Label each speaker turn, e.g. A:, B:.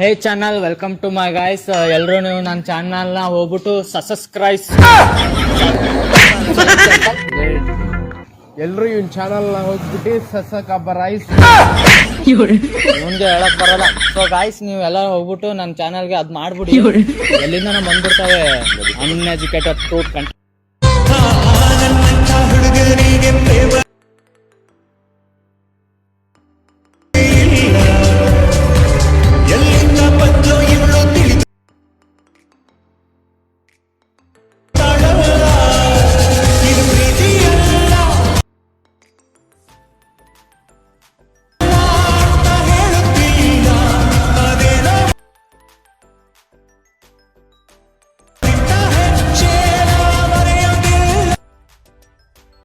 A: Hey channel, welcome to my guys. ಎಲ್ಲರೂ ನೀವು ನನ್ನ ಚಾನಲ್ನ ಹೋಗ್ಬಿಟ್ಟು ಸಬ್ಸ್ಕ್ರೈಬ್.
B: ಎಲ್ರು ಇವನ್ ಚಾನಲ್ ಹೋಗ್ಬಿಟ್ಟು ಸಸಕಬರೈಸ್
A: ಮುಂದೆ ಹೇಳಕ್ ಬರಲ್ಲ. ಸೊ ಗಾಯ್ಸ್, ನೀವು ಎಲ್ಲ ಹೋಗ್ಬಿಟ್ಟು ನನ್ನ ಚಾನಲ್ಗೆ ಅದ್ ಮಾಡ್ಬಿಡಿ. ಎಲ್ಲಿಂದ ಬಂದ್ಬಿಡ್ತಾವೆ ಅನ್ಎಜುಕೇಟೆಡ್ ಫ್ರೂಟ್ ಕಂಟೆಂಟ್.